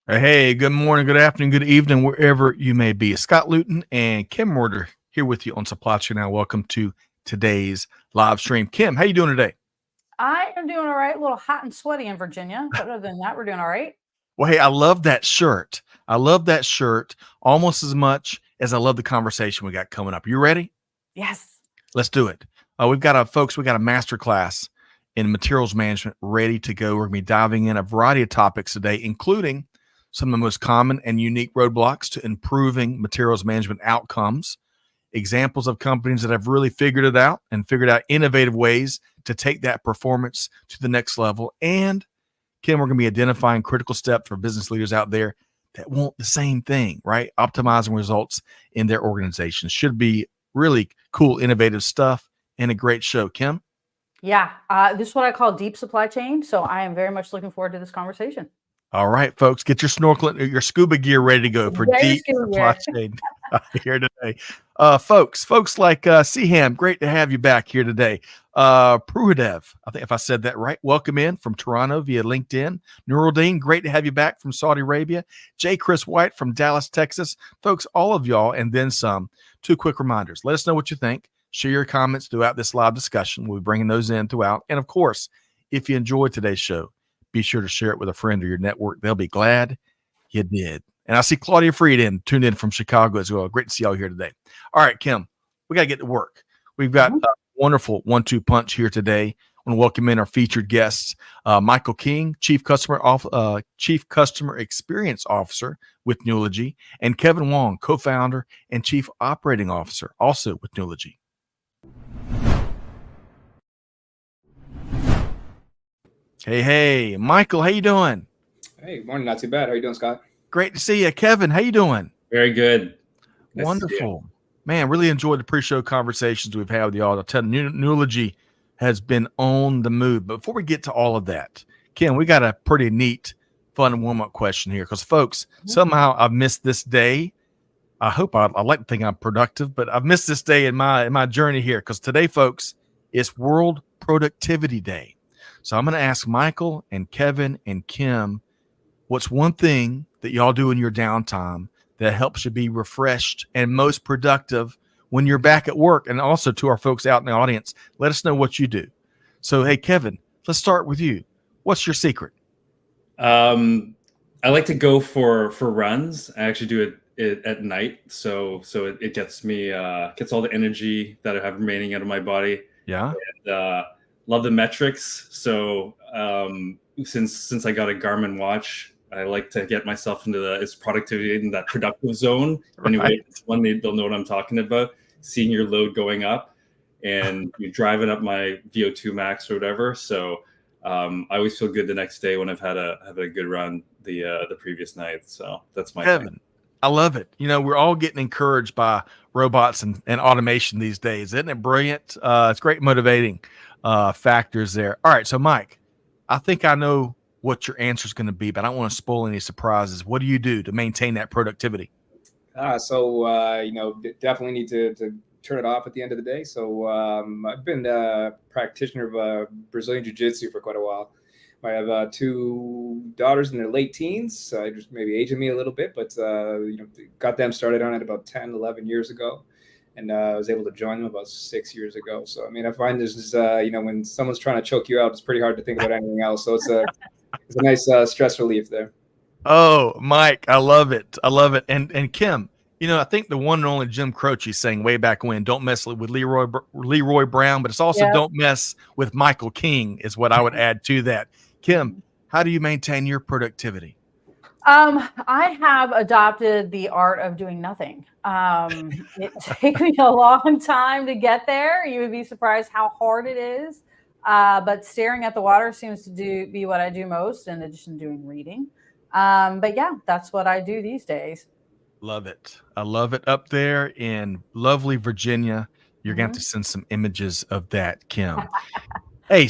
Hey, good morning, good afternoon, good evening, wherever you may be. Scott Luton and Kim Mortar here with you on Supply Chain Now. Welcome to today's live stream. Kim, how you doing today? I am doing all right. A little hot and sweaty in Virginia, but other than that, we're doing all right. Well, hey, I love that shirt. I love that shirt almost as much as I love the conversation we got coming up. You ready? Yes. Let's do it. We got a master class in materials management ready to go. We're going to be diving in a variety of topics today, including some of the most common and unique roadblocks to improving materials management outcomes, examples of companies that have really figured it out and figured out innovative ways to take that performance to the next level. And Kim, we're going to be identifying critical steps for business leaders out there that want the same thing, right? Optimizing results in their organizations. Should be really cool, innovative stuff and a great show. Kim? Yeah. This is what I call deep supply chain. So I am very much looking forward to this conversation. All right, folks, get your snorkeling, your scuba gear ready to go for deep supply chain here today. Folks like Siham, great to have you back here today. Pruhadev, I think if I said that right, welcome in from Toronto via LinkedIn. Nuruddin, great to have you back from Saudi Arabia. J. Chris White from Dallas, Texas. Folks, all of y'all and then some. Two quick reminders. Let us know what you think. Share your comments throughout this live discussion. We'll be bringing those in throughout. And of course, if you enjoyed today's show, be sure to share it with a friend or your network. They'll be glad you did. And I see Claudia Fried tuned in from Chicago as well. Great to see y'all here today. All right, Kim, we got to get to work. We've got a wonderful 1-2 punch here today. I want to welcome in our featured guests, Michael King, Chief Customer Experience Officer with Nulogy, and Kevin Wong, Co-founder and Chief Operating Officer, also with Nulogy. Hey, Michael, how you doing? Hey, morning. Not too bad. How you doing, Scott? Great to see you. Kevin, how you doing? Very good. Wonderful. Man, really enjoyed the pre-show conversations we've had with y'all. I'll tell you, Nulogy has been on the move. But before we get to all of that, Kim, we got a pretty neat, fun warm-up question here. Because, folks, somehow I've missed this day. I hope I like to think I'm productive, but I've missed this day in my journey here. Because today, folks, it's World Productivity Day. So I'm going to ask Michael and Kevin and Kim, what's one thing that y'all do in your downtime that helps you be refreshed and most productive when you're back at work? And also to our folks out in the audience, let us know what you do. So, hey, Kevin, let's start with you. What's your secret? I like to go for runs. I actually do it at night. So it gets me, gets all the energy that I have remaining out of my body. Yeah. And, love the metrics. So since I got a Garmin watch, I like to get myself into its productivity in that productive zone. Right. Anyway, one they'll know what I'm talking about. Seeing your load going up, and you're driving up my VO2 max or whatever. So I always feel good the next day when I've had a good run the previous night. So that's my Kevin. thing. I love it. You know, we're all getting encouraged by robots and automation these days. Isn't it brilliant? It's great motivating factors there. All right. So, Mike, I think I know what your answer is going to be, but I don't want to spoil any surprises. What do you do to maintain that productivity? Definitely need to turn it off at the end of the day. So I've been a practitioner of Brazilian Jiu-Jitsu for quite a while. I have two daughters in their late teens. I just maybe aging me a little bit, but got them started on it about 10, 11 years ago. And I was able to join them about 6 years ago. So, I mean, I find this is, when someone's trying to choke you out, it's pretty hard to think about anything else. So it's a nice stress relief there. Oh, Mike, I love it. I love it. And Kim, I think the one and only Jim Croce saying way back when, don't mess with Leroy Brown, but it's also don't mess with Michael King is what I would add to that. Kim, how do you maintain your productivity? I have adopted the art of doing nothing. It takes me a long time to get there. You would be surprised how hard it is. But staring at the water seems to be what I do most, in addition to doing reading. But yeah, that's what I do these days. Love it. I love it. Up there in lovely Virginia, you're going to have to send some images of that, Kim. Hey,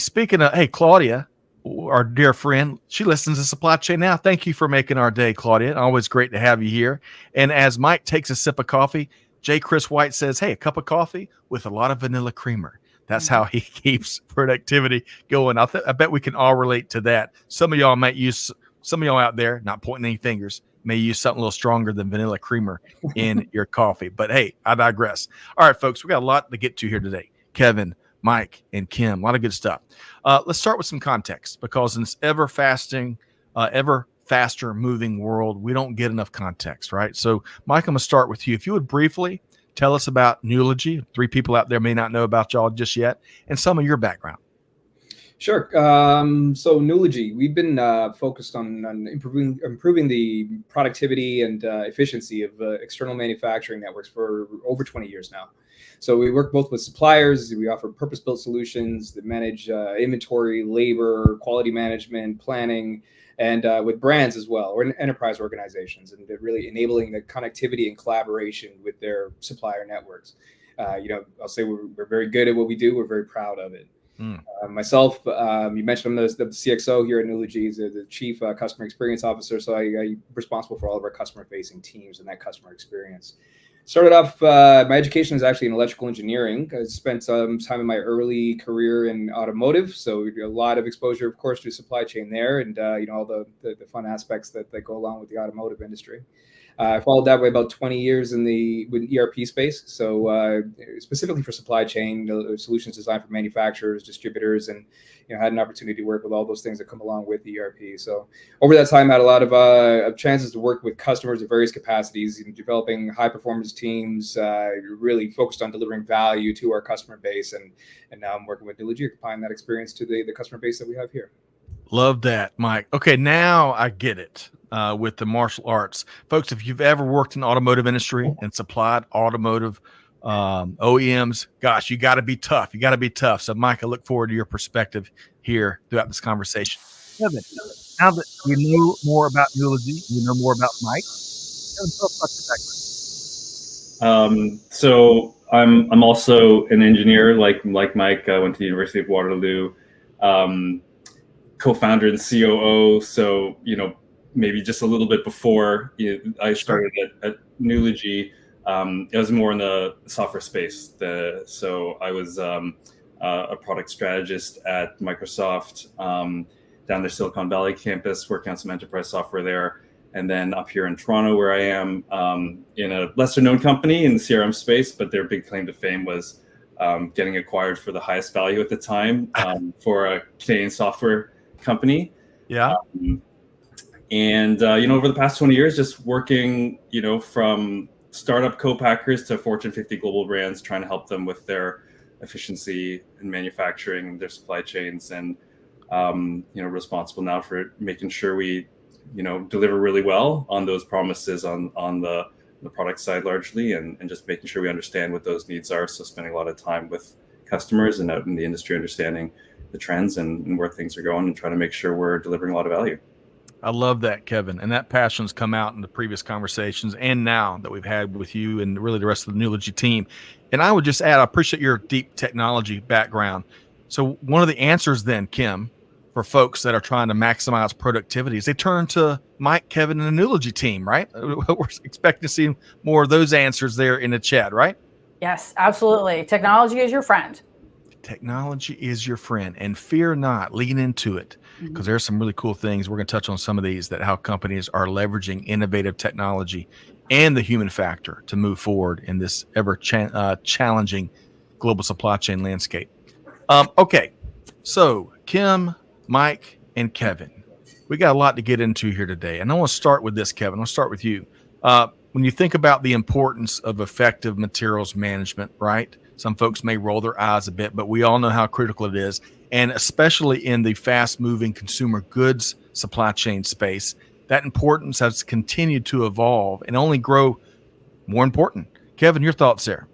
Claudia, our dear friend, she listens to Supply Chain Now. Thank you for making our day, Claudia. Always great to have you here. And as Mike takes a sip of coffee, J. Chris White says, hey, a cup of coffee with a lot of vanilla creamer. That's how he keeps productivity going. I bet we can all relate to that. Some of y'all might use some of y'all out there, not pointing any fingers, may use something a little stronger than vanilla creamer in your coffee. But hey, I digress. All right, folks, we got a lot to get to here today. Kevin, Mike, and Kim, a lot of good stuff. Let's start with some context, because in this ever faster moving world, we don't get enough context, right? So, Mike, I'm going to start with you. If you would briefly tell us about Nulogy. 3 people out there may not know about y'all just yet, and some of your background. Sure. So Nulogy, we've been focused on improving the productivity and efficiency of external manufacturing networks for over 20 years now. So we work both with suppliers. We offer purpose-built solutions that manage inventory, labor, quality management, planning, and with brands as well, or enterprise organizations, and they're really enabling the connectivity and collaboration with their supplier networks. I'll say we're very good at what we do. We're very proud of it. Myself, you mentioned I'm the CXO here at Nulogy, the Chief Customer Experience Officer, so I'm responsible for all of our customer-facing teams and that customer experience. Started off, my education is actually in electrical engineering. I spent some time in my early career in automotive, so a lot of exposure, of course, to supply chain there, and all the fun aspects that go along with the automotive industry. I followed that way about 20 years in the ERP space, so specifically for supply chain solutions designed for manufacturers, distributors, and had an opportunity to work with all those things that come along with ERP. So over that time, I had a lot of chances to work with customers of various capacities, developing high performance teams, really focused on delivering value to our customer base, and now I'm working with Nulogy, applying that experience to the customer base that we have here. Love that, Mike. Okay, now I get it with the martial arts. Folks, if you've ever worked in the automotive industry and supplied automotive OEMs, gosh, you got to be tough. You got to be tough. So, Mike, I look forward to your perspective here throughout this conversation. Kevin, now that we know more about Nulogy, we know more about Mike. Kevin, tell us about your background. So I'm also an engineer, like Mike. I went to the University of Waterloo. Co-founder and COO, so maybe just a little bit before I started at Nulogy, it was more in the software space. So I was a product strategist at Microsoft down their Silicon Valley campus, working on some enterprise software there, and then up here in Toronto, where I am, in a lesser known company in the CRM space, but their big claim to fame was getting acquired for the highest value at the time for a Canadian software company. Yeah. Over the past 20 years, just working, from startup co-packers to Fortune 50 global brands, trying to help them with their efficiency in manufacturing, their supply chains, and, responsible now for making sure we, deliver really well on those promises on the product side largely, and just making sure we understand what those needs are. So spending a lot of time with customers and out in the industry, understanding the trends and where things are going, and trying to make sure we're delivering a lot of value. I love that, Kevin. And that passion's come out in the previous conversations and now that we've had with you and really the rest of the Nulogy team. And I would just add, I appreciate your deep technology background. So one of the answers then, Kim, for folks that are trying to maximize productivity is they turn to Mike, Kevin, and the Nulogy team, right? We're expecting to see more of those answers there in the chat, right? Yes, absolutely. Technology is your friend. Technology is your friend, and fear not, lean into it, because there's some really cool things. We're going to touch on some of these, that how companies are leveraging innovative technology and the human factor to move forward in this ever challenging global supply chain landscape. Okay, so Kim, Mike, and Kevin, we got a lot to get into here today, and I want to start with this, Kevin. I'll start with you. When you think about the importance of effective materials management, right? Some folks may roll their eyes a bit, but we all know how critical it is. And especially in the fast-moving consumer goods supply chain space, that importance has continued to evolve and only grow more important. Kevin, your thoughts there?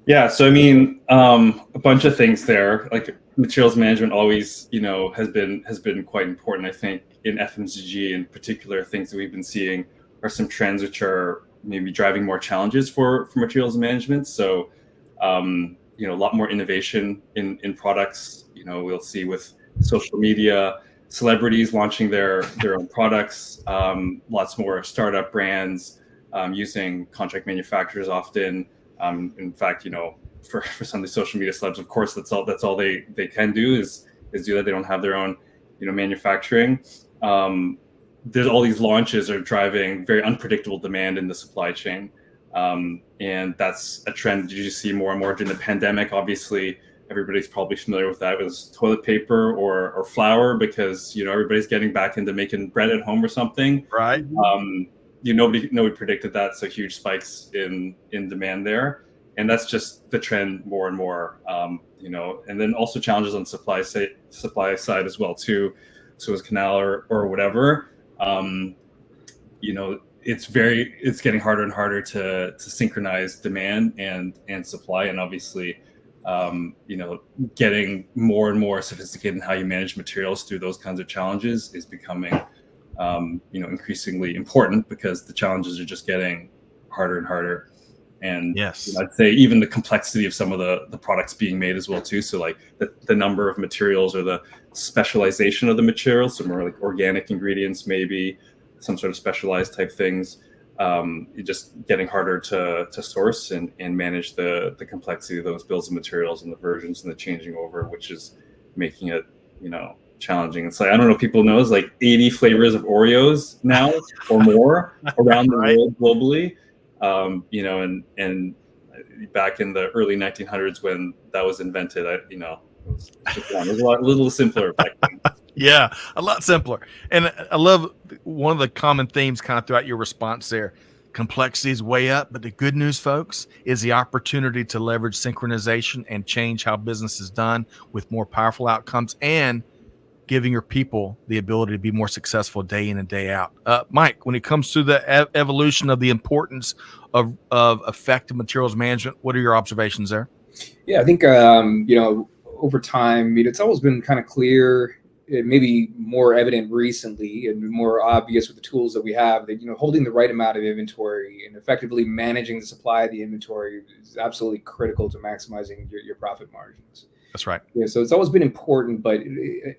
Yeah, so I mean, a bunch of things there. Like materials management always, has been quite important. I think in FMCG in particular, things that we've been seeing are some trends which are maybe driving more challenges for materials management. So a lot more innovation in products. We'll see with social media, celebrities launching their own products, lots more startup brands using contract manufacturers often. In fact, for some of the social media celebs, of course, that's all they can do is do that. They don't have their own, manufacturing. there's all these launches are driving very unpredictable demand in the supply chain. And that's a trend that you just see more and more during the pandemic. Obviously, everybody's probably familiar with that. It was toilet paper or flour, because everybody's getting back into making bread at home or something. Right. Nobody predicted that, so huge spikes in demand there, and that's just the trend more and more. And then also challenges on supply side as well too. Suez Canal or whatever. It's getting harder and harder to synchronize demand and supply, and obviously, getting more and more sophisticated in how you manage materials through those kinds of challenges is becoming, increasingly important, because the challenges are just getting harder and harder. And yes, I'd say even the complexity of some of the products being made as well too. So like the number of materials or the specialization of the materials, so more like organic ingredients, maybe some sort of specialized type things, just getting harder to source and manage the complexity of those bills of materials and the versions and the changing over, which is making it, challenging. It's like, I don't know if people know, it's like 80 flavors of Oreos now or more around the world globally. And back in the early 1900s when that was invented, it was a little simpler back then. Yeah, a lot simpler. And I love one of the common themes kind of throughout your response there. Complexity is way up, but the good news, folks, is the opportunity to leverage synchronization and change how business is done with more powerful outcomes, and giving your people the ability to be more successful day in and day out. Mike, when it comes to the evolution of the importance of effective materials management, what are your observations there? Yeah, I think, over time, it's always been kind of clear, it may be more evident recently and more obvious with the tools that we have, that, holding the right amount of inventory and effectively managing the supply of the inventory is absolutely critical to maximizing your profit margins. That's right. Yeah, so it's always been important, but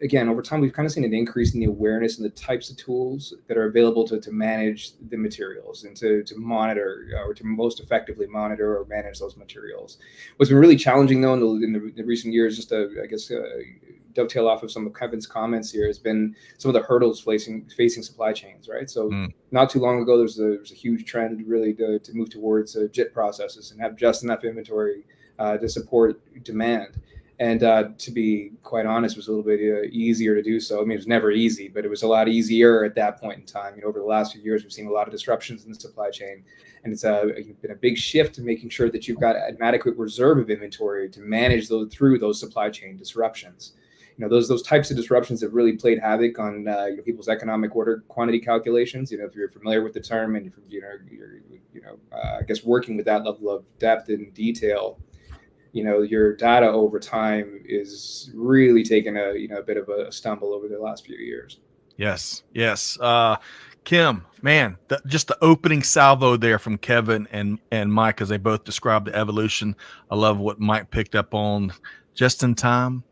again, over time, we've kind of seen an increase in the awareness and the types of tools that are available to manage the materials and to monitor, or to most effectively monitor or manage those materials. What's been really challenging, though, in the recent years, just to, dovetail off of some of Kevin's comments here, has been some of the hurdles facing supply chains, right? So not too long ago, there was a huge trend really to move towards JIT processes and have just enough inventory to support demand. And to be quite honest, it was a little bit easier to do so. I mean, it was never easy, but it was a lot easier at that point in time. Over the last few years, we've seen a lot of disruptions in the supply chain, and it's been a big shift to making sure that you've got an adequate reserve of inventory to manage through those supply chain disruptions. Those types of disruptions have really played havoc on people's economic order quantity calculations. If you're familiar with the term, and you're working with that level of depth and detail, your data over time is really taking a bit of a stumble over the last few years. Yes. Kim, man, just the opening salvo there from Kevin and Mike, as they both described the evolution. I love what Mike picked up on just in time.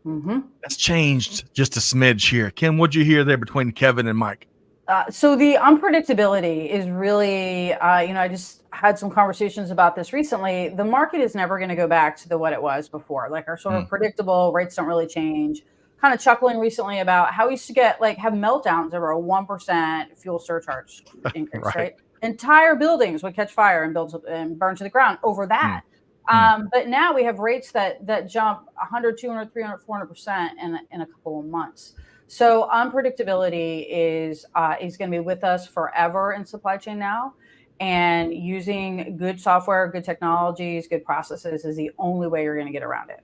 That's changed just a smidge here. Kim, what'd you hear there between Kevin and Mike? So the unpredictability is really, I just had some conversations about this recently. The market is never going to go back to what it was before. Like, our sort of predictable rates don't really change. Kind of chuckling recently about how we used to have meltdowns over a 1% fuel surcharge increase, right? Entire buildings would catch fire and burn to the ground over that. But now we have rates that jump 100, 200, 300, 400% in a couple of months. So unpredictability is going to be with us forever in supply chain now, and using good software, good technologies, good processes is the only way you're going to get around it.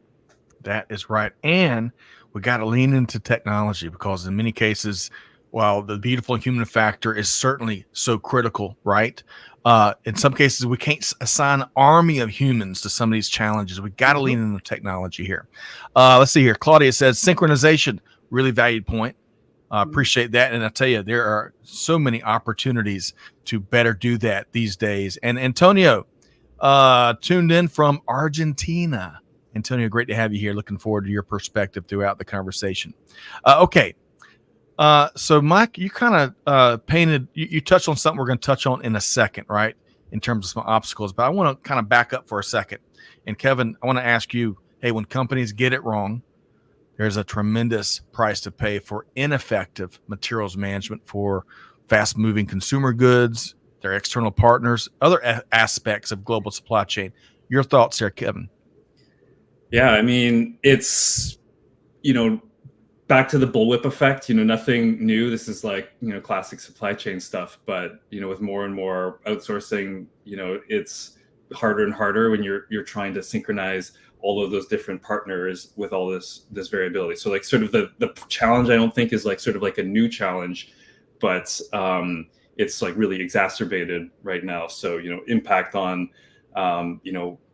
That is right. And we got to lean into technology, because in many cases, while the beautiful human factor is certainly so critical, right? In some cases, we can't assign an army of humans to some of these challenges. We got to lean into technology here. Let's see here. Claudia says synchronization, really valued point. Appreciate that. And I tell you, there are so many opportunities to better do that these days. And Antonio, tuned in from Argentina. Antonio, great to have you here. Looking forward to your perspective throughout the conversation. Okay. So Mike, you kind of painted, you touched on something we're going to touch on in a second, right? In terms of some obstacles, but I want to kind of back up for a second. And Kevin, I want to ask you, hey, when companies get it wrong, there's a tremendous price to pay for ineffective materials management for fast-moving consumer goods, their external partners, other aspects of global supply chain. Your thoughts there, Kevin? Yeah, I mean, it's, back to the bullwhip effect, nothing new. This is like, classic supply chain stuff. But, with more and more outsourcing, it's harder and harder when you're trying to synchronize all of those different partners with all this variability. So like sort of the challenge, I don't think is like sort of like a new challenge, but it's like really exacerbated right now. So, impact on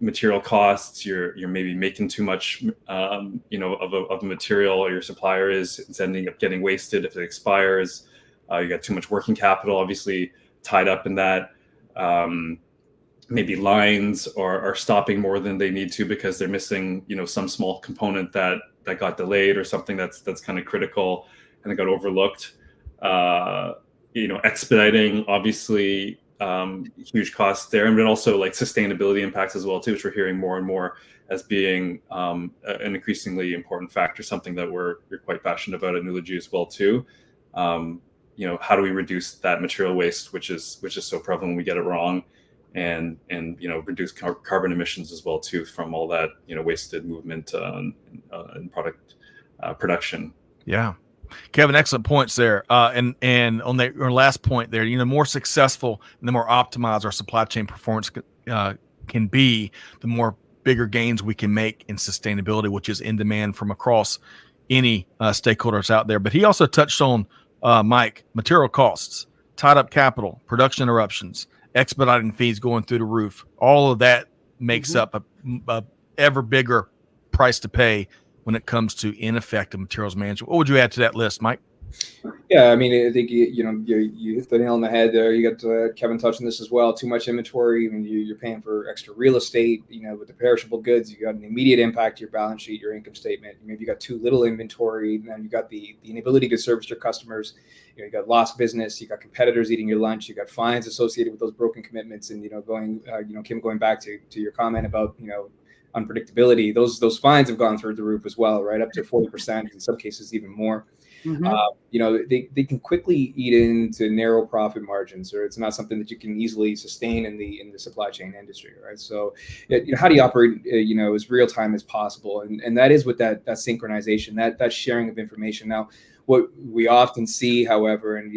material costs. You're maybe making too much, of a material, or your supplier is. It's ending up getting wasted if it expires. You got too much working capital, obviously tied up in that. Maybe lines are stopping more than they need to because they're missing, some small component that got delayed, or something that's kind of critical and it got overlooked. Expediting, obviously, huge costs there, and then also like sustainability impacts as well too, which we're hearing more and more as being an increasingly important factor, something that we're quite passionate about at Nulogy as well too. How do we reduce that material waste, which is so prevalent when we get it wrong, and reduce carbon emissions as well too from all that wasted movement and product production. Yeah. Kevin, excellent points there. And on your last point there, the more successful and the more optimized our supply chain performance can be, the more bigger gains we can make in sustainability, which is in demand from across any stakeholders out there. But he also touched on, Mike, material costs, tied up capital, production interruptions, expediting fees going through the roof. All of that makes up a ever bigger price to pay when it comes to ineffective materials management. What would you add to that list, Mike? Yeah, I mean, I think you hit the nail on the head there. You got Kevin touching this as well. Too much inventory. I mean, you're paying for extra real estate. With the perishable goods, you got an immediate impact to your balance sheet, your income statement. Maybe you got too little inventory, and then you got the inability to service your customers. You got lost business. You got competitors eating your lunch. You got fines associated with those broken commitments. And Kim, going back to your comment about unpredictability, those fines have gone through the roof as well, right? Up to 40%, in some cases even more. They can quickly eat into narrow profit margins, or it's not something that you can easily sustain in the supply chain industry, right? So how do you operate as real time as possible? And that is with that synchronization, that sharing of information. Now, what we often see, however, and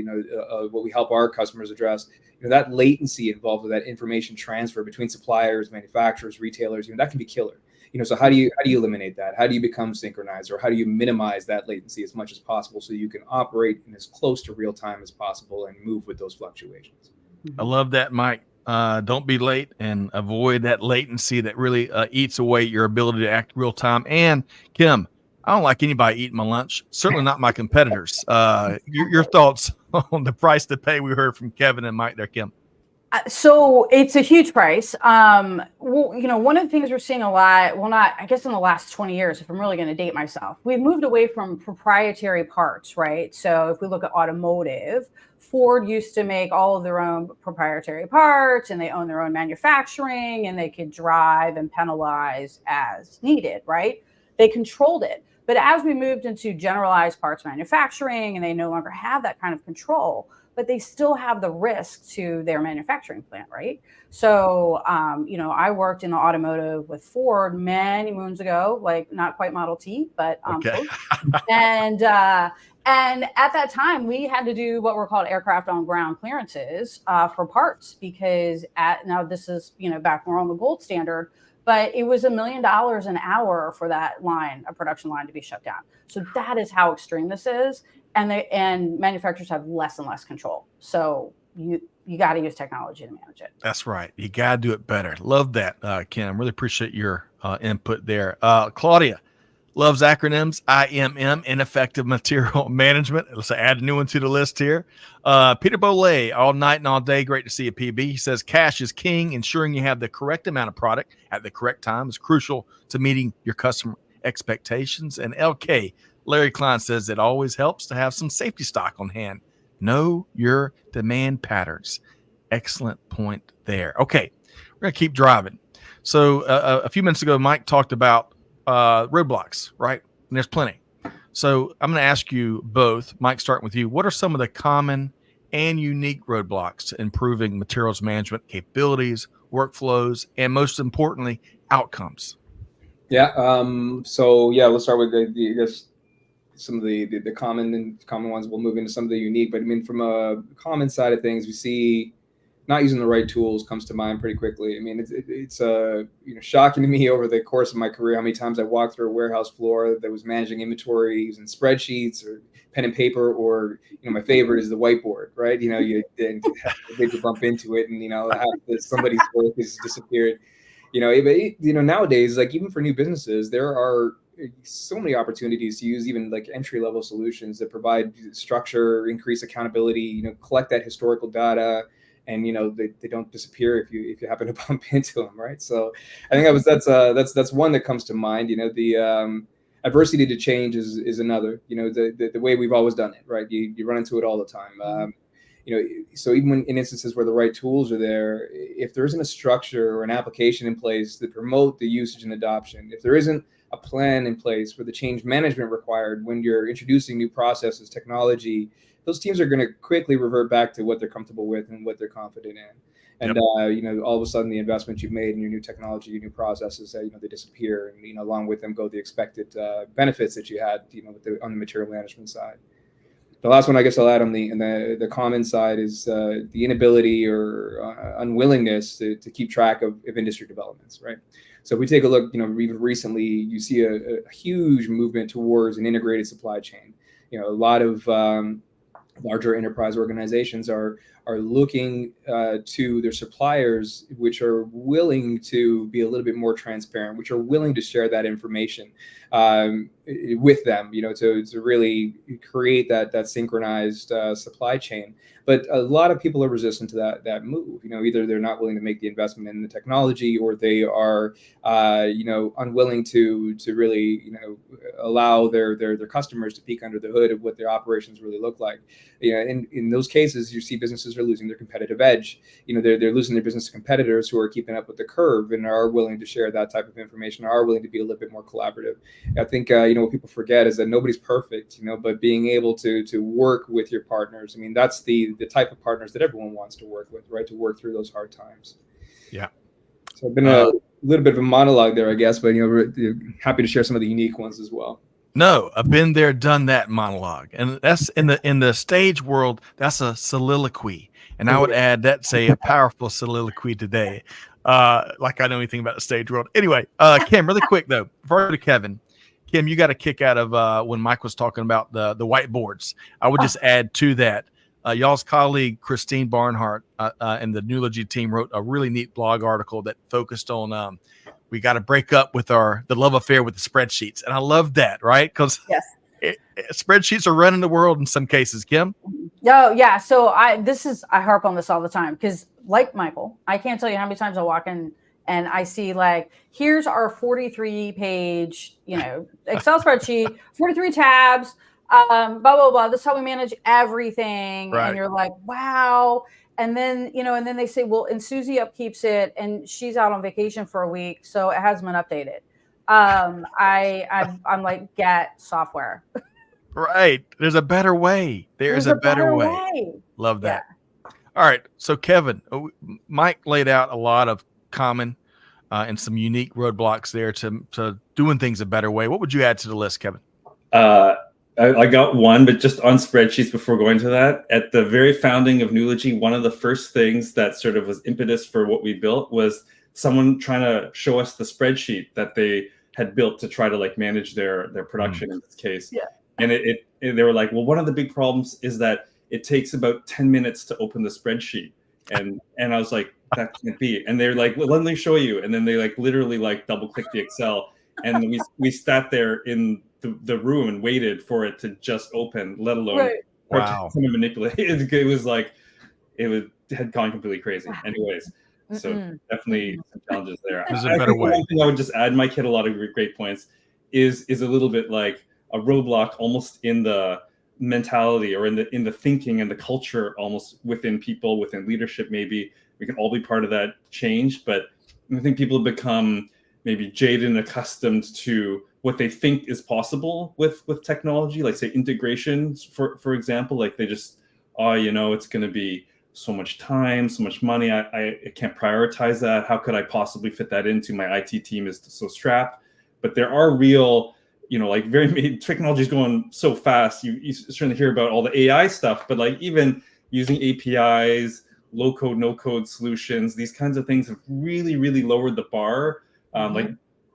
what we help our customers address, that latency involved with that information transfer between suppliers, manufacturers, retailers, that can be killer. So how do you eliminate that? How do you become synchronized, or how do you minimize that latency as much as possible so you can operate in as close to real time as possible and move with those fluctuations? I love that, Mike. Don't be late and avoid that latency that really eats away your ability to act real time. And Kim, I don't like anybody eating my lunch, certainly not my competitors. Your thoughts on the price to pay we heard from Kevin and Mike there, Kim? So it's a huge price. One of the things we're seeing a lot, I guess in the last 20 years, if I'm really going to date myself, we've moved away from proprietary parts, right? So if we look at automotive, Ford used to make all of their own proprietary parts, and they own their own manufacturing, and they could drive and penalize as needed, right? They controlled it. But as we moved into generalized parts manufacturing, and they no longer have that kind of control, but they still have the risk to their manufacturing plant, right? So, I worked in the automotive with Ford many moons ago, like not quite Model T, but okay. And at that time, we had to do what were called aircraft on ground clearances for parts, because now this is back when we're on the gold standard, but it was $1 million an hour for that line, a production line, to be shut down. So that is how extreme this is. And manufacturers have less and less control. So you got to use technology to manage it. That's right. You got to do it better. Love that, Kim. Really appreciate your input there. Claudia loves acronyms. IMM, ineffective material management. Let's add a new one to the list here. Peter Bolay, all night and all day. Great to see you, PB. He says cash is king. Ensuring you have the correct amount of product at the correct time is crucial to meeting your customer expectations. And LK, Larry Klein, says it always helps to have some safety stock on hand. Know your demand patterns. Excellent point there. Okay, we're going to keep driving. So a few minutes ago, Mike talked about roadblocks, right? And there's plenty. So I'm going to ask you both, Mike, starting with you. What are some of the common and unique roadblocks to improving materials management capabilities, workflows, and most importantly, outcomes? Yeah. So yeah, let's start with I guess some of the common ones. We'll move into some of the unique. But I mean, from a common side of things, we see not using the right tools comes to mind pretty quickly. I mean, it's shocking to me over the course of my career how many times I walked through a warehouse floor that was managing inventory using spreadsheets or pen and paper, or my favorite is the whiteboard, right? You bump into it, and somebody's work has disappeared. Nowadays, like even for new businesses, there are so many opportunities to use even like entry-level solutions that provide structure, increase accountability, collect that historical data, and they don't disappear if you happen to bump into them, right? So I think that's one that comes to mind. The adversity to change is another. The way we've always done it, right? You run into it all the time. So even when in instances where the right tools are there, if there isn't a structure or an application in place to promote the usage and adoption, if there isn't a plan in place for the change management required when you're introducing new processes, technology, those teams are going to quickly revert back to what they're comfortable with and what they're confident in. And, all of a sudden the investment you've made in your new technology, your new processes, they disappear, and, along with them go the expected benefits that you had, on the material management side. The last one I guess I'll add on the common side is the inability or unwillingness to keep track of industry developments, right? So if we take a look, even recently, you see a huge movement towards an integrated supply chain. A lot of larger enterprise organizations are looking to their suppliers, which are willing to be a little bit more transparent, which are willing to share that information with them, to really create that synchronized supply chain. But a lot of people are resistant to that move. Either they're not willing to make the investment in the technology, or they are, unwilling to really, allow their customers to peek under the hood of what their operations really look like. In those cases, you see businesses are losing their competitive edge. They're losing their business to competitors who are keeping up with the curve and are willing to share that type of information, are willing to be a little bit more collaborative. I think, what people forget is that nobody's perfect, but being able to work with your partners, I mean, that's the type of partners that everyone wants to work with, right? To work through those hard times. Yeah. So I've been a little bit of a monologue there, I guess, but, happy to share some of the unique ones as well. No, I've been there, done that monologue. And that's in the stage world, that's a soliloquy. And I would add that's a powerful soliloquy today. Like I know anything about the stage world. Anyway, Kim, really quick though, before I go to Kevin, Kim, you got a kick out of when Mike was talking about the whiteboards. I would just add to that, y'all's colleague Christine Barnhart and the Nulogy team wrote a really neat blog article that focused on we got to break up with the love affair with the spreadsheets, and I love that, right? Because spreadsheets are running the world in some cases. Kim? Yeah. So I harp on this all the time because, like Michael, I can't tell you how many times I walk in and I see like, here's our 43-page, Excel spreadsheet, 43 tabs, blah, blah, blah. This is how we manage everything. Right. And you're like, wow. And then, and then they say, well, and Susie upkeeps it and she's out on vacation for a week. So it hasn't been updated. I'm like, get software. Right. There's a better way. There's a better way. Love that. Yeah. All right. So Kevin, Mike laid out a lot of common and some unique roadblocks there to doing things a better way. What would you add to the list, Kevin? I got one, but just on spreadsheets before going to that. At the very founding of Nulogy, one of the first things that sort of was impetus for what we built was someone trying to show us the spreadsheet that they had built to try to like manage their production in this case. Yeah. And they were like, well, one of the big problems is that it takes about 10 minutes to open the spreadsheet. And I was like, that can't be. And they're like, well, let me show you. And then they like literally like double click the Excel. And we sat there in the room and waited for it to just open, let alone to manipulate. It was like, it had gone completely crazy. Anyways, so definitely some challenges there. There's a better way. One thing I would just add, Mike hit a lot of great points, is a little bit like a roadblock almost in the mentality or in the thinking and the culture almost within people, within leadership. Maybe we can all be part of that change, but I think people have become maybe jaded and accustomed to what they think is possible with technology, like say integrations, for example, like they just, oh, it's going to be so much time, so much money. I can't prioritize that. How could I possibly fit that into my IT team is so strapped? But there are real, like technology is going so fast. You certainly hear about all the AI stuff, but like even using APIs, low code, no code solutions, these kinds of things have really, really lowered the bar. Like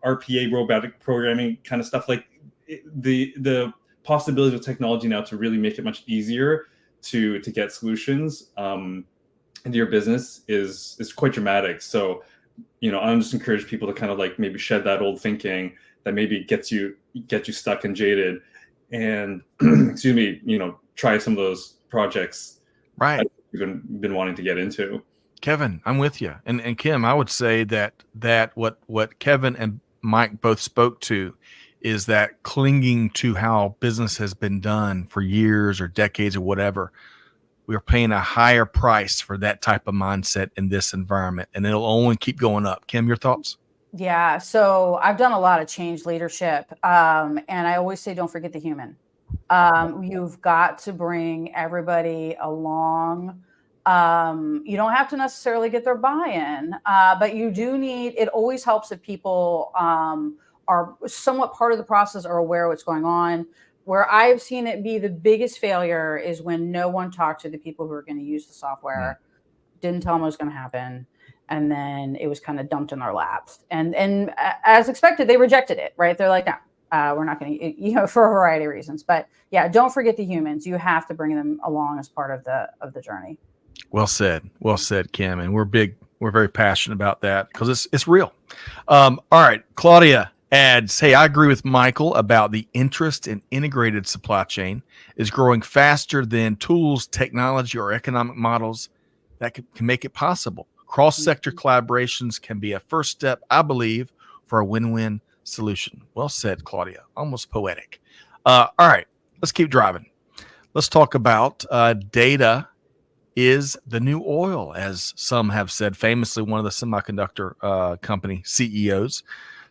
RPA, robotic programming kind of stuff. Like the possibilities of technology now to really make it much easier to get solutions into your business is quite dramatic. So, I'm just encourage people to kind of like maybe shed that old thinking that maybe gets you stuck and jaded, and excuse me, try some of those projects right you've been wanting to get into. Kevin, I'm with you. And Kim, I would say that what Kevin and Mike both spoke to is that clinging to how business has been done for years or decades or whatever. We're paying a higher price for that type of mindset in this environment, and it'll only keep going up. Kim, your thoughts? Yeah. So I've done a lot of change leadership. And I always say, don't forget the human. You've got to bring everybody along. You don't have to necessarily get their buy-in, but you do need, it always helps if people are somewhat part of the process or aware of what's going on. Where I've seen it be the biggest failure is when no one talked to the people who are going to use the software, didn't tell them what was going to happen, and then it was kind of dumped in their laps. And as expected, they rejected it, right? They're like, no, we're not going to, for a variety of reasons. But yeah, don't forget the humans. You have to bring them along as part of the journey. Well said, Kim. And we're very passionate about that because it's real. All right, Claudia adds, hey, I agree with Michael about the interest in integrated supply chain is growing faster than tools, technology, or economic models that can make it possible. Cross-sector collaborations can be a first step, I believe, for a win-win solution. Well said, Claudia. Almost poetic. All right, let's keep driving. Let's talk about data is the new oil, as some have said, famously one of the semiconductor company CEOs.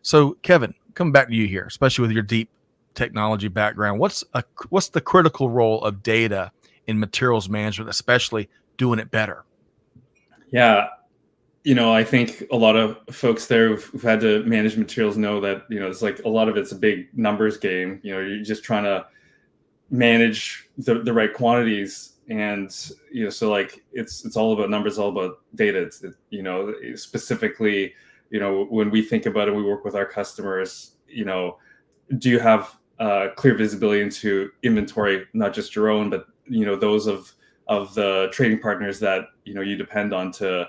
So, Kevin, coming back to you here, especially with your deep technology background, what's the critical role of data in materials management, especially doing it better? Yeah, I think a lot of folks there who've had to manage materials know that it's like a lot of it's a big numbers game. You're just trying to manage the right quantities, and so like it's all about numbers, all about data. It's specifically. When we think about it, we work with our customers, do you have clear visibility into inventory, not just your own, but, those of the trading partners that, you depend on to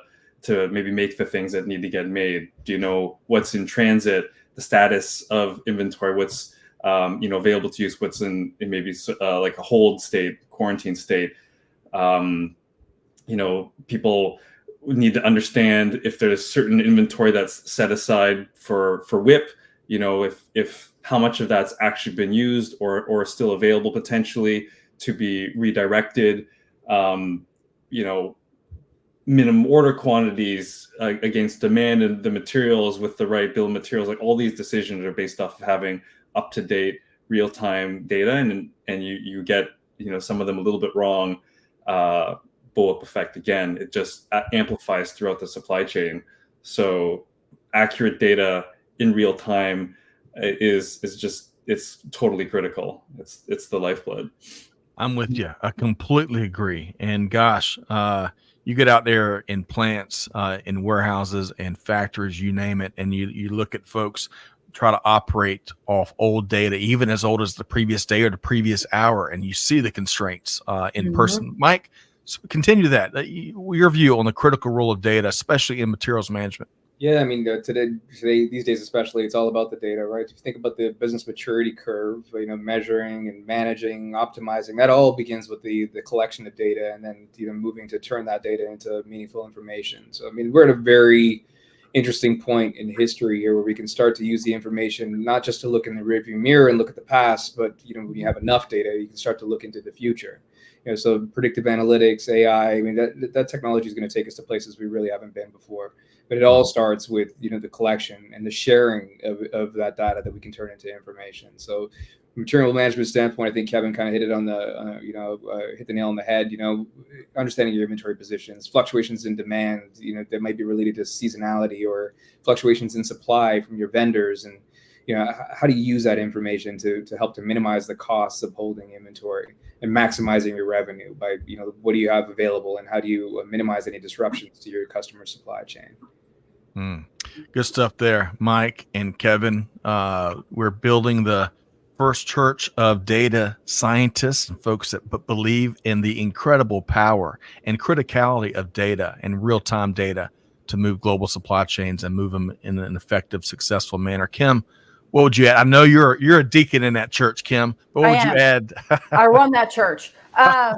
maybe make the things that need to get made? Do you know what's in transit, the status of inventory, what's, available to use, what's in maybe like a hold state, quarantine state? People need to understand if there's certain inventory that's set aside for WIP, if how much of that's actually been used or still available potentially to be redirected, minimum order quantities against demand and the materials with the right bill of materials. Like all these decisions are based off of having up-to-date real-time data, and you get some of them a little bit wrong. Blow-up effect again, it just amplifies throughout the supply chain. So accurate data in real time is just, it's totally critical. It's the lifeblood. I'm with you. I completely agree. And gosh, you get out there in plants, in warehouses and factories, you name it, and you look at folks try to operate off old data, even as old as the previous day or the previous hour, and you see the constraints in person. Mike, continue that. Your view on the critical role of data, especially in materials management. Yeah, I mean, today, these days especially, it's all about the data, right? If you think about the business maturity curve, measuring and managing, optimizing, that all begins with the collection of data, and then moving to turn that data into meaningful information. So, I mean, we're at a very interesting point in history here where we can start to use the information not just to look in the rearview mirror and look at the past, but when you have enough data, you can start to look into the future. So predictive analytics, AI, I mean, that technology is going to take us to places we really haven't been before. But it all starts with, the collection and the sharing of that data that we can turn into information. So from a material management standpoint, I think Kevin kind of hit it on the, hit the nail on the head, understanding your inventory positions, fluctuations in demand, that might be related to seasonality or fluctuations in supply from your vendors. And, how do you use that information to help to minimize the costs of holding inventory and maximizing your revenue by, what do you have available and how do you minimize any disruptions to your customer supply chain? Good stuff there, Mike and Kevin. We're building the first church of data scientists and folks that believe in the incredible power and criticality of data and real-time data to move global supply chains and move them in an effective, successful manner. Kim, what would you add? I know you're a deacon in that church, Kim. What would you add? I run that church. The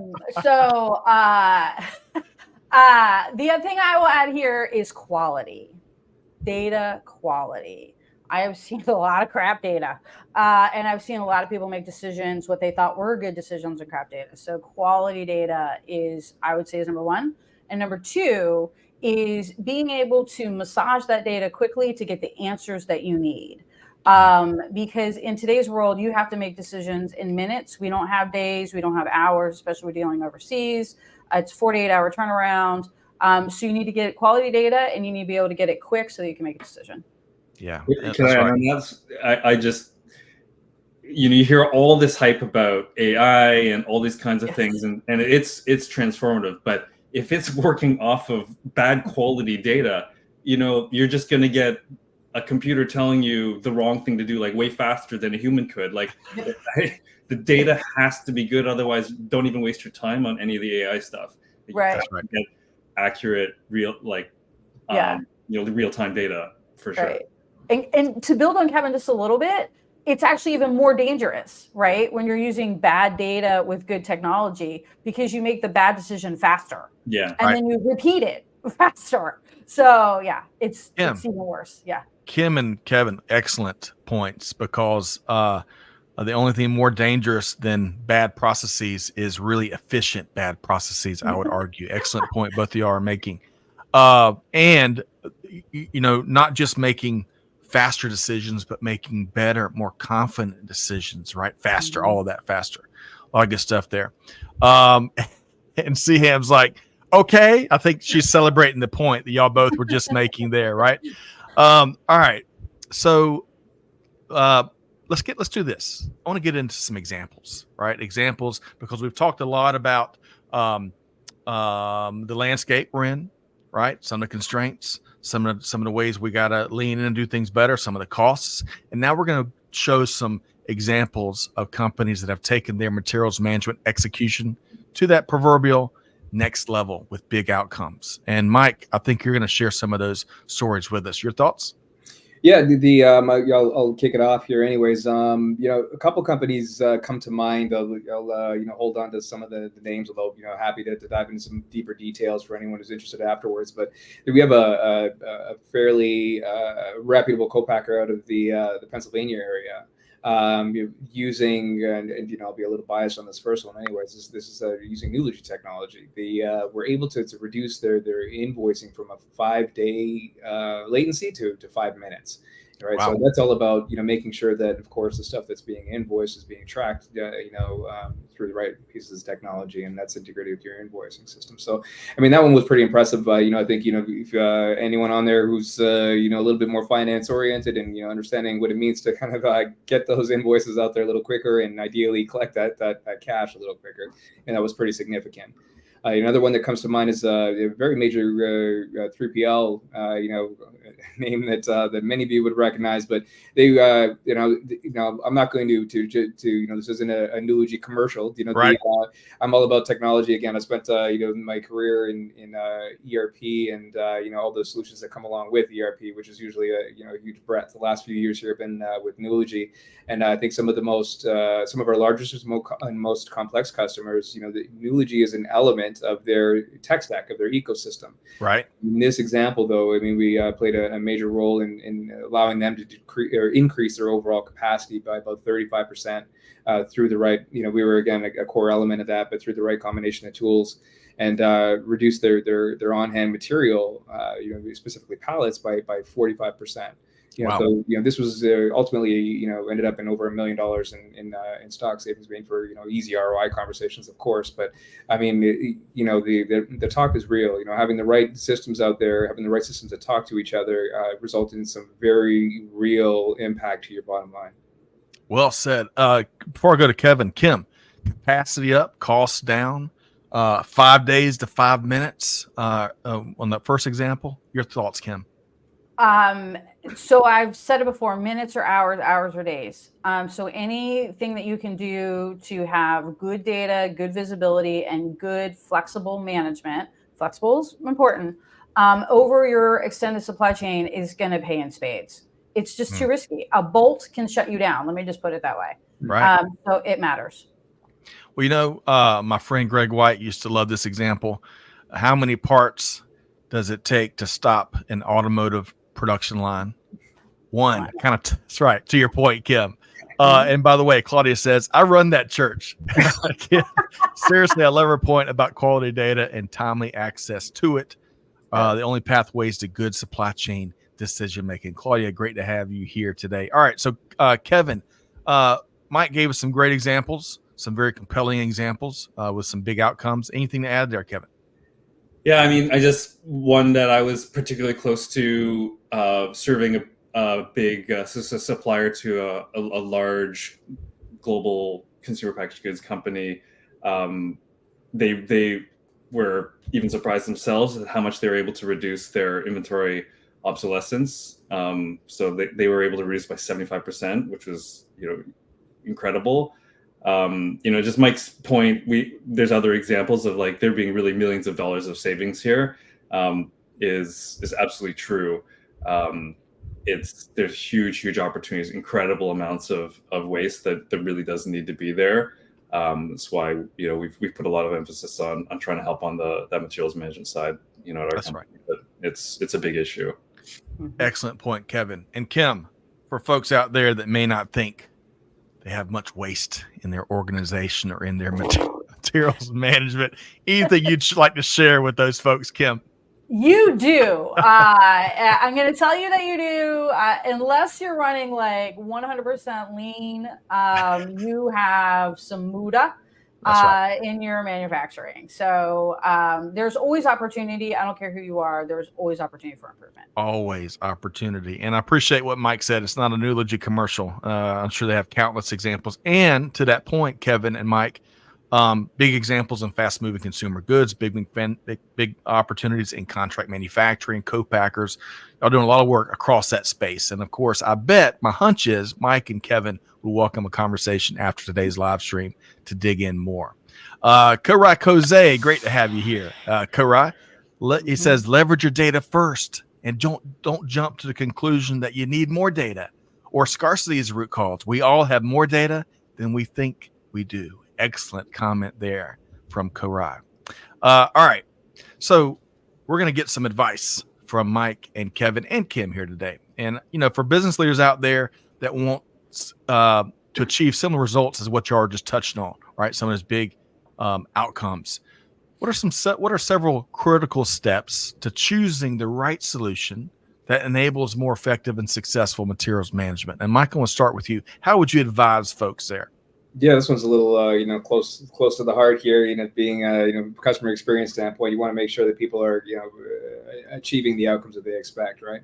other thing I will add here is quality. Data quality. I have seen a lot of crap data, and I've seen a lot of people make decisions, what they thought were good decisions in crap data. So quality data is, I would say, is number one. And number two is being able to massage that data quickly to get the answers that you need. Because in today's world, you have to make decisions in minutes. We don't have days, we don't have hours, especially we're dealing overseas. It's 48-hour turnaround. So you need to get quality data and you need to be able to get it quick so that you can make a decision. Yeah. I just, you hear all this hype about AI and all these kinds of things, and it's transformative. But if it's working off of bad quality data, you're just going to get a computer telling you the wrong thing to do, like way faster than a human could. Like the data has to be good. Otherwise, don't even waste your time on any of the AI stuff. Right. Get accurate, real, the real-time data for sure. Right. And to build on Kevin just a little bit, it's actually even more dangerous, right? When you're using bad data with good technology, because you make the bad decision faster. Yeah. And then you repeat it faster. So it's even worse. Yeah. Kim and Kevin, excellent points, because the only thing more dangerous than bad processes is really efficient bad processes, I would argue. Excellent point both of y'all are making. And, not just making faster decisions, but making better, more confident decisions, right? Faster, all of that faster. A lot of good stuff there. And Seham's like, okay, I think she's celebrating the point that y'all both were just making there, right? All right. So let's do this. I want to get into some examples, right? Examples, because we've talked a lot about the landscape we're in, right? Some of the constraints, some of the ways we got to lean in and do things better, some of the costs. And now we're going to show some examples of companies that have taken their materials management execution to that proverbial next level with big outcomes. And Mike, I think you're going to share some of those stories with us. Your thoughts? Yeah, I'll kick it off here. Anyways, a couple companies come to mind. I'll hold on to some of the names, although happy to dive into some deeper details for anyone who's interested afterwards. But we have a fairly reputable co-packer out of the Pennsylvania area. Using and I'll be a little biased on this first one. Anyways, this is using Nulogy technology. We're able to reduce their invoicing from a 5-day latency to 5 minutes. Right. Wow. So that's all about, making sure that, of course, the stuff that's being invoiced is being tracked, through the right pieces of technology, and that's integrated with your invoicing system. So, that one was pretty impressive. I think, if anyone on there who's, a little bit more finance oriented and, understanding what it means to kind of get those invoices out there a little quicker and ideally collect that cash a little quicker. And that was pretty significant. Another one that comes to mind is a very major 3PL, name that many of you would recognize. But they, I'm not going to this isn't a Nulogy commercial. Right. I'm all about technology. Again, I spent my career in ERP and all the solutions that come along with ERP, which is usually a huge breadth. The last few years here have been with Nulogy, and I think some of our largest and most complex customers, the Nulogy is an element element of their tech stack, of their ecosystem. Right. In this example, though, I mean, we played a major role in allowing them to increase their overall capacity by about 35% through the right, we were, again, a core element of that, but through the right combination of tools, and reduce their on-hand material, specifically pallets, by 45%. Wow. So this was ultimately ended up in over $1 million in stock savings, being for easy ROI conversations, of course. But I mean, the talk is real. Having the right systems out there, having the right systems that talk to each other, resulted in some very real impact to your bottom line. Well said. Before I go to Kevin, Kim, capacity up, costs down, 5 days to 5 minutes on that first example. Your thoughts, Kim? So I've said it before, minutes or hours or days. So anything that you can do to have good data, good visibility, and good flexible management, flexible is important, over your extended supply chain is going to pay in spades. It's just too risky. A bolt can shut you down. Let me just put it that way. Right. So it matters. Well, my friend Greg White used to love this example. How many parts does it take to stop an automotive production line? One. Kind of that's right, to your point, Kim. And by the way, Claudia says, I run that church. Seriously, I love her point about quality data and timely access to it. The only pathways to good supply chain decision making. Claudia, great to have you here today. All right, so Kevin, Mike gave us some great examples, some very compelling examples with some big outcomes. Anything to add there, Kevin? Yeah, I mean, one that I was particularly close to serving a big supplier to a large global consumer packaged goods company. They were even surprised themselves at how much they were able to reduce their inventory obsolescence. So they were able to reduce by 75%, which was incredible. Just Mike's point, there's other examples of like there being really millions of dollars of savings here, is absolutely true. There's huge opportunities, incredible amounts of waste that really doesn't need to be there. That's why we've put a lot of emphasis on trying to help on that materials management side. At our That's company. right. But it's a big issue. Excellent point, Kevin. And Kim, for folks out there that may not think they have much waste in their organization or in their materials management, anything you'd like to share with those folks, Kim? You do. I'm going to tell you that you do. Unless you're running like 100% lean, you have some muda in your manufacturing. So there's always opportunity. I don't care who you are. There's always opportunity for improvement. Always opportunity. And I appreciate what Mike said. It's not a Nulogy commercial. I'm sure they have countless examples. And to that point, Kevin and Mike, big examples in fast moving consumer goods, big opportunities in contract manufacturing, co-packers. Y'all doing a lot of work across that space. And of course, I bet my hunch is Mike and Kevin will welcome a conversation after today's live stream to dig in more. Karai Koze, great to have you here. Karai, he says, leverage your data first and don't jump to the conclusion that you need more data or scarcity is the root cause. We all have more data than we think we do. Excellent comment there from Karai. All right. So we're going to get some advice from Mike and Kevin and Kim here today. And, for business leaders out there that want to achieve similar results as what you are just touched on, right? Some of those big outcomes. What are several critical steps to choosing the right solution that enables more effective and successful materials management? And Mike, I want to start with you. How would you advise folks there? Yeah, this one's a little, close to the heart here. Being customer experience standpoint, you want to make sure that people are, achieving the outcomes that they expect, right?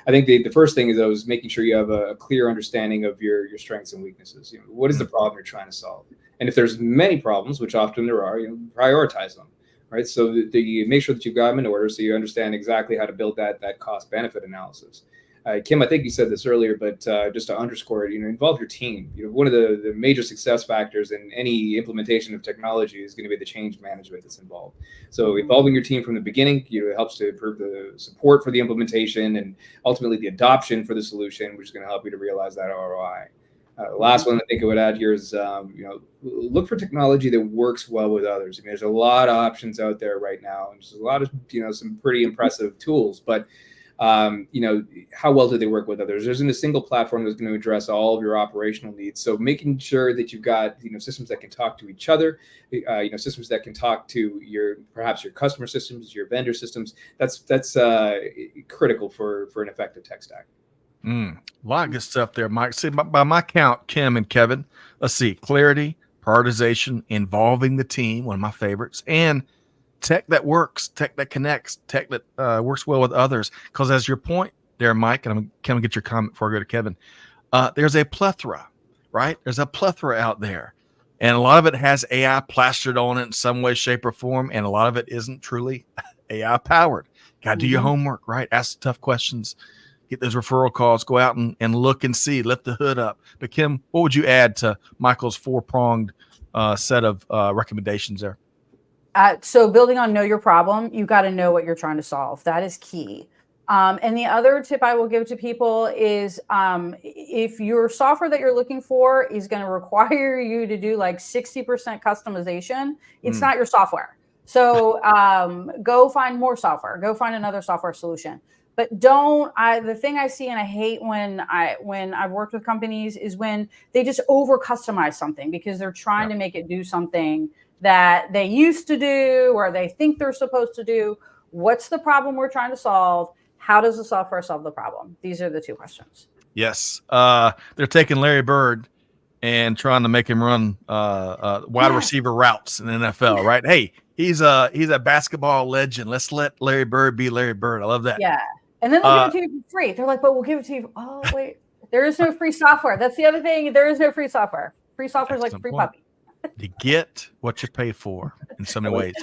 I think the first thing is making sure you have a clear understanding of your strengths and weaknesses. What is the problem you're trying to solve? And if there's many problems, which often there are, prioritize them, right? So you make sure that you've got them in order, so you understand exactly how to build that cost benefit analysis. Kim, I think you said this earlier, but just to underscore it, involve your team. One of the major success factors in any implementation of technology is going to be the change management that's involved. So involving your team from the beginning, it helps to improve the support for the implementation and ultimately the adoption for the solution, which is going to help you to realize that ROI. Last one I think I would add here is, look for technology that works well with others. I mean, there's a lot of options out there right now, and there's a lot of, some pretty impressive tools, but how well do they work with others? There isn't a single platform that's going to address all of your operational needs. So making sure that you've got, systems that can talk to each other, systems that can talk to perhaps your customer systems, your vendor systems, that's critical for an effective tech stack. A lot of good stuff there, Mike. See, by my count, Kim and Kevin, let's see, clarity, prioritization, involving the team, one of my favorites, and tech that works, tech that connects, tech that works well with others. Because as your point there, Mike, and I'm going to get your comment before I go to Kevin, there's a plethora, right? There's a plethora out there. And a lot of it has AI plastered on it in some way, shape, or form. And a lot of it isn't truly AI powered. Got to do your homework, right? Ask the tough questions. Get those referral calls, go out and look and see, lift the hood up. But Kim, what would you add to Michael's four-pronged set of recommendations there? So building on know your problem, you got to know what you're trying to solve. That is key. And the other tip I will give to people is if your software that you're looking for is going to require you to do like 60% customization, it's not your software. So go find more software, go find another software solution. But the thing I see and I hate when I've worked with companies is when they just over customize something because they're trying to make it do something that they used to do or they think they're supposed to do. What's the problem we're trying to solve? How does the software solve the problem? These are the two questions. Yes. They're taking Larry Bird and trying to make him run wide receiver routes in the NFL, right? Hey, he's a basketball legend. Let's let Larry Bird be Larry Bird. I love that. Yeah. And then they'll give it to you for free. They're like, but we'll give it to you. Oh, wait, there is no free software. That's the other thing. There is no free software. Free software is like a free puppy. You get what you pay for in so many ways.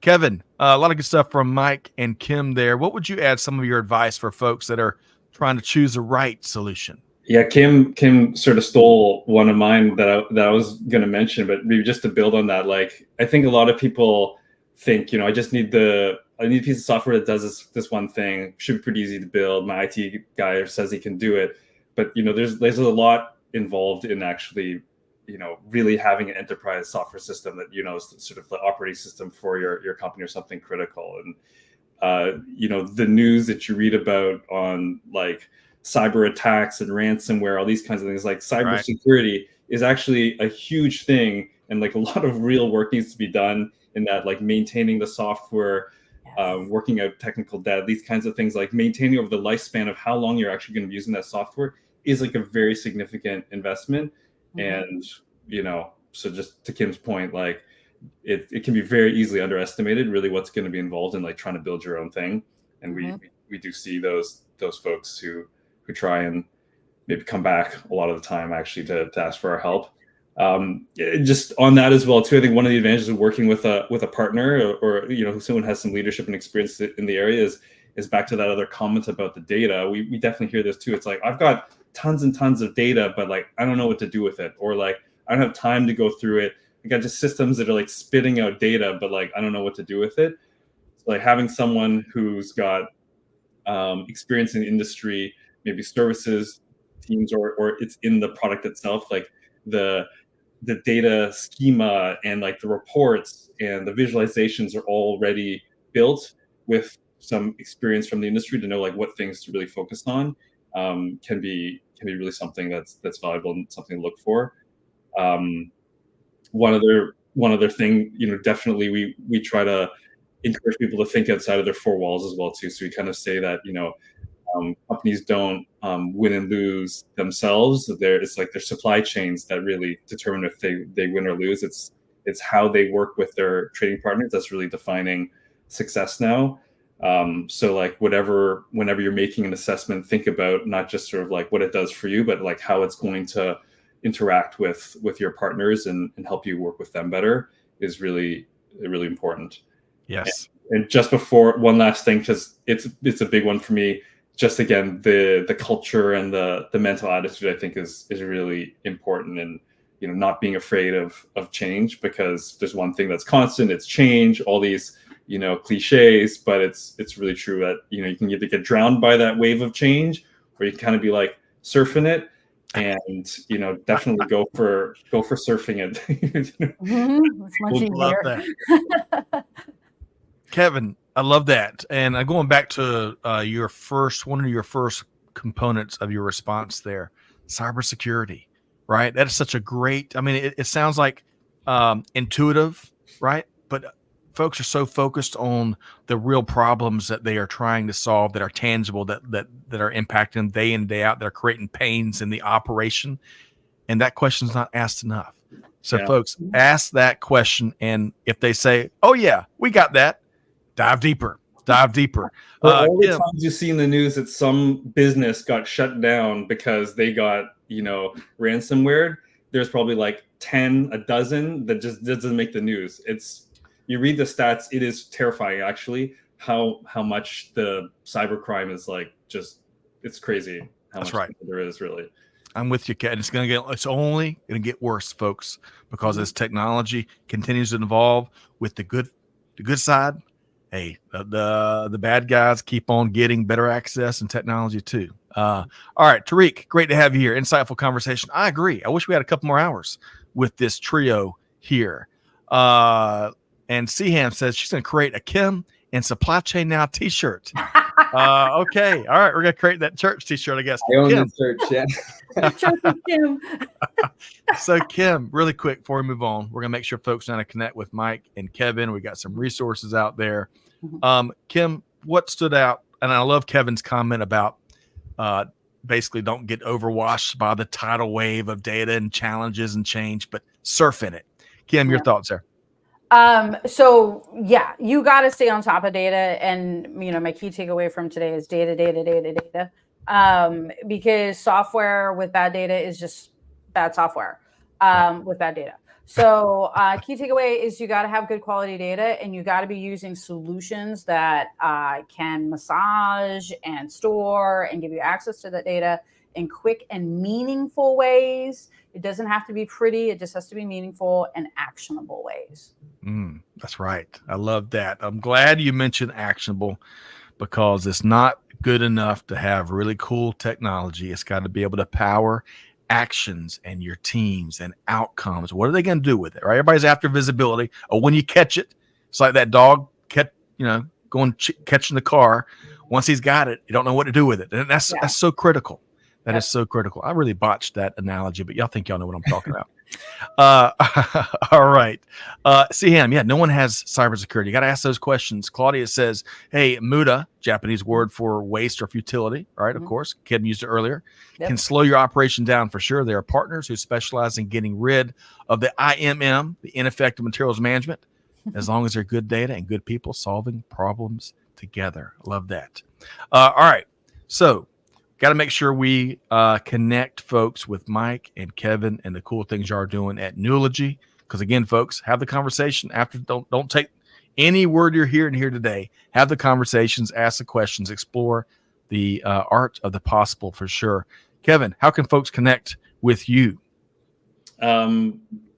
Kevin, a lot of good stuff from Mike and Kim there. What would you add some of your advice for folks that are trying to choose the right solution? Yeah, Kim sort of stole one of mine that I was going to mention, but maybe just to build on that, like I think a lot of people think, I just need a piece of software that does this one thing. Should be pretty easy to build. My IT guy says he can do it, but there's a lot involved in actually, really having an enterprise software system that is sort of the operating system for your company or something critical. And the news that you read about on like cyber attacks and ransomware, all these kinds of things, like cybersecurity is actually a huge thing, and like a lot of real work needs to be done in that, like maintaining the software, working out technical debt, these kinds of things, like maintaining over the lifespan of how long you're actually going to be using that software is like a very significant investment. And so just to Kim's point, like it can be very easily underestimated really what's going to be involved in like trying to build your own thing. And we do see those folks who try and maybe come back a lot of the time actually to ask for our help. Just on that as well too, I think one of the advantages of working with a partner or someone has some leadership and experience in the area is back to that other comment about the data. We definitely hear this too. It's like, I've got tons and tons of data, but like I don't know what to do with it, or like I don't have time to go through it. I got just systems that are like spitting out data, but like I don't know what to do with it. So like having someone who's got experience in the industry, maybe services teams, or it's in the product itself, like the data schema and like the reports and the visualizations are already built with some experience from the industry to know like what things to really focus on, can be really something that's valuable and something to look for. One other thing, definitely we try to encourage people to think outside of their four walls as well too. So we kind of say that companies don't win and lose themselves. It's like their supply chains that really determine if they win or lose. It's how they work with their trading partners that's really defining success now. So like whenever you're making an assessment, think about not just sort of like what it does for you, but like how it's going to interact with your partners and help you work with them better is really, really important. Yes. And just before, one last thing, because it's a big one for me. Just again, the culture and the mental attitude, I think is really important, and not being afraid of change, because there's one thing that's constant, it's change, all these cliches, but it's really true that you can either get drowned by that wave of change, or you can kind of be like surfing it and definitely go for surfing it. It's much easier. Love that. Kevin, I love that. And going back to one of your first components of your response there, cybersecurity, right? That is such a great, I mean, it sounds like intuitive, right? But folks are so focused on the real problems that they are trying to solve, that are tangible, that are impacting them day in, day out, that are creating pains in the operation. And that question is not asked enough. So folks, ask that question. And if they say, oh yeah, we got that, dive deeper. All the times you see in the news that some business got shut down because they got, ransomware, there's probably like a dozen that just doesn't make the news. You read the stats, it is terrifying actually how much the cybercrime is it's crazy how That's much right. there is really. I'm with you, Kat. It's only gonna get worse, folks, because as technology continues to evolve with the good side, hey, the bad guys keep on getting better access and technology too. All right, Tariq, great to have you here. Insightful conversation. I agree. I wish we had a couple more hours with this trio here. And Seaham says she's going to create a Kim and Supply Chain Now t-shirt. Okay. All right. We're going to create that church t-shirt, I guess. I own Kim. the church, yeah. Church with Kim. So, Kim, really quick before we move on, we're going to make sure folks know how to connect with Mike and Kevin. We got some resources out there. Kim, what stood out? And I love Kevin's comment about basically don't get overwashed by the tidal wave of data and challenges and change, but surf in it. Kim, your thoughts there? So yeah, you got to stay on top of data. And, my key takeaway from today is data. Because software with bad data is just bad software, with bad data. So, key takeaway is you got to have good quality data, and you got to be using solutions that, can massage and store and give you access to that data in quick and meaningful ways. It doesn't have to be pretty. It just has to be meaningful and actionable ways. That's right. I love that. I'm glad you mentioned actionable, because it's not good enough to have really cool technology. It's got to be able to power actions and your teams and outcomes. What are they going to do with it? Right? Everybody's after visibility. Or when you catch it, it's like that dog catching the car. Once he's got it, you don't know what to do with it. And that's so critical. That is so critical. I really botched that analogy, but y'all think y'all know what I'm talking about. All right. Siham, no one has cybersecurity. You got to ask those questions. Claudia says, hey, muda, Japanese word for waste or futility, right? Of course. Kim used it earlier. Can slow your operation down for sure. There are partners who specialize in getting rid of the IMM, the ineffective materials management, as long as they're good data and good people solving problems together. Love that. All right. So, got to make sure we connect folks with Mike and Kevin and the cool things you are doing at Nulogy. Because again, folks, have the conversation after. Don't take any word you're hearing here today. Have the conversations, ask the questions, explore the art of the possible for sure. Kevin, how can folks connect with you?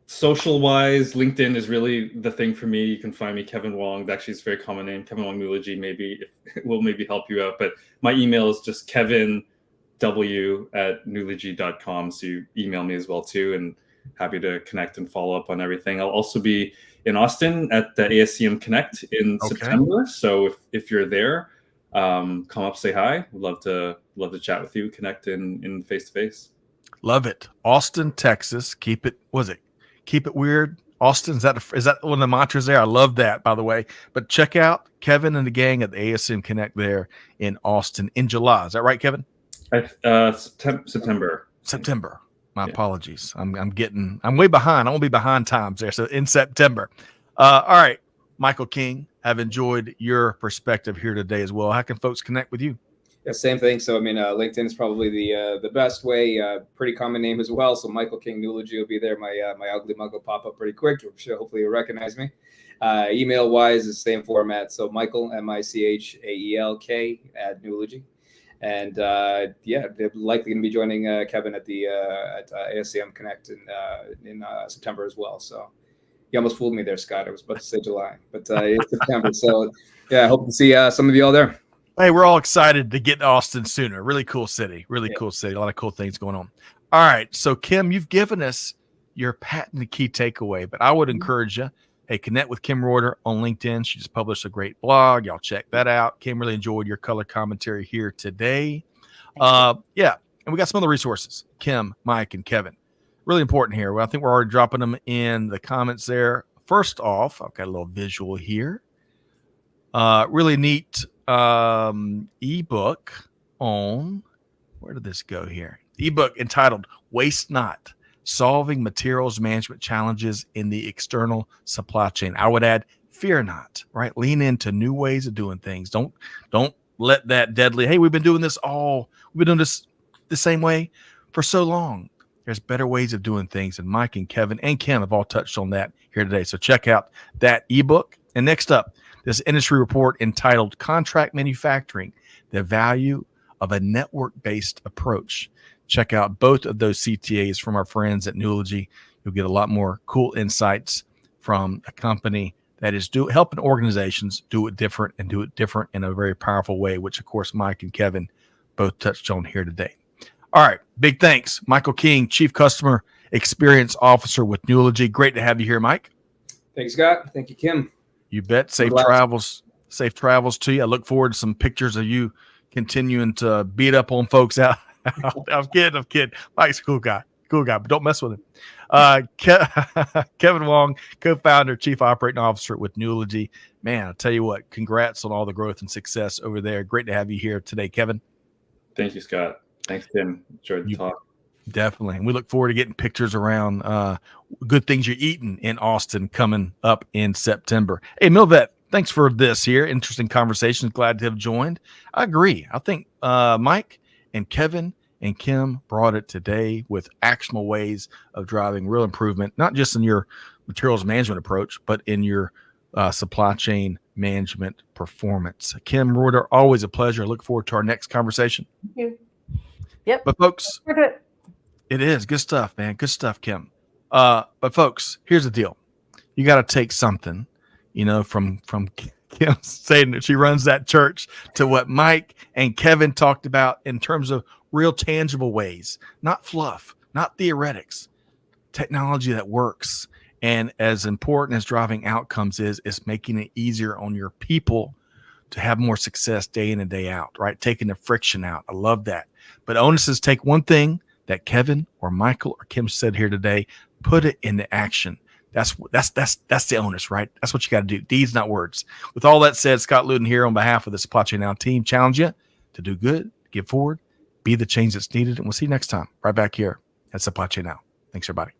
Social wise, LinkedIn is really the thing for me. You can find me, Kevin Wong. Actually, it's a very common name, Kevin Wong Nulogy. Maybe it will help you out. But my email is just kevinw@nulogy.com. So you email me as well too, and happy to connect and follow up on everything. I'll also be in Austin at the ASCM Connect in September. So if you're there, come up, say hi. We'd love to chat with you, connect in face to face. Love it. Austin, Texas. Keep it weird. Austin, is that one of the mantras there? I love that, by the way. But check out Kevin and the gang at the ASM Connect there in Austin in July. Is that right, Kevin? September. My apologies. I'm way behind. I won't be behind times there. So in September. All right, Michael King, I've enjoyed your perspective here today as well. How can folks connect with you? Yeah, same thing. So, LinkedIn is probably the best way. Pretty common name as well. So, Michael King Nulogy will be there. My ugly mug will pop up pretty quick. Hopefully, you'll recognize me. Email wise, is the same format. So, Michael MICHAELK @Nulogy, and they're likely going to be joining Kevin at ASCM Connect in September as well. So, you almost fooled me there, Scott. I was about to say July, but it's September. So, I hope to see some of you all there. Hey, we're all excited to get to Austin sooner. Really cool city. Cool city. A lot of cool things going on. All right. So, Kim, you've given us your patented key takeaway, but I would encourage you, hey, connect with Kim Reuter on LinkedIn. She just published a great blog. Y'all check that out. Kim, really enjoyed your color commentary here today. Yeah. And we got some other resources, Kim, Mike, and Kevin. Really important here. Well, I think we're already dropping them in the comments there. First off, I've got a little visual here. Really neat ebook on, where did this go here? Ebook entitled Waste Not, Solving Materials Management Challenges in the External Supply Chain. I would add, fear not, right? Lean into new ways of doing things. Don't let that deadly, hey, we've been doing this the same way for so long. There's better ways of doing things, and Mike and Kevin and Kim have all touched on that here today. So check out that ebook. And next up, this industry report entitled Contract Manufacturing, the Value of a Network-Based Approach. Check out both of those CTAs from our friends at Nulogy. You'll get a lot more cool insights from a company that is helping organizations do it different and do it different in a very powerful way, which, of course, Mike and Kevin both touched on here today. All right. Big thanks. Michael King, Chief Customer Experience Officer with Nulogy. Great to have you here, Mike. Thanks, Scott. Thank you, Kim. You bet. Safe travels to you. I look forward to some pictures of you continuing to beat up on folks out. I'm kidding. Mike's a cool guy, but don't mess with him. Kevin Wong, co-founder, Chief Operating Officer with Nulogy. Man, I'll tell you what, congrats on all the growth and success over there. Great to have you here today, Kevin. Thank you, Scott. Thanks, Tim. Enjoyed the talk. Definitely. And we look forward to getting pictures around good things you're eating in Austin coming up in September. Hey, Milvet, thanks for this here. Interesting conversation. Glad to have joined. I agree. I think Mike and Kevin and Kim brought it today with actionable ways of driving real improvement, not just in your materials management approach, but in your supply chain management performance. Kim Reuter, always a pleasure. I look forward to our next conversation. Thank you. Yep. But folks, it is good stuff, man. Good stuff, Kim. But folks, here's the deal. You got to take something, from Kim saying that she runs that church to what Mike and Kevin talked about in terms of real tangible ways, not fluff, not theoretics, technology that works. And as important as driving outcomes is making it easier on your people to have more success day in and day out, right? Taking the friction out. I love that. But onus is take one thing that Kevin or Michael or Kim said here today, put it into action. That's the onus, right? That's what you got to do. Deeds, not words. With all that said, Scott Luton here on behalf of the Supply Chain Now team, challenge you to do good, give forward, be the change that's needed. And we'll see you next time right back here at Supply Chain Now. Thanks, everybody.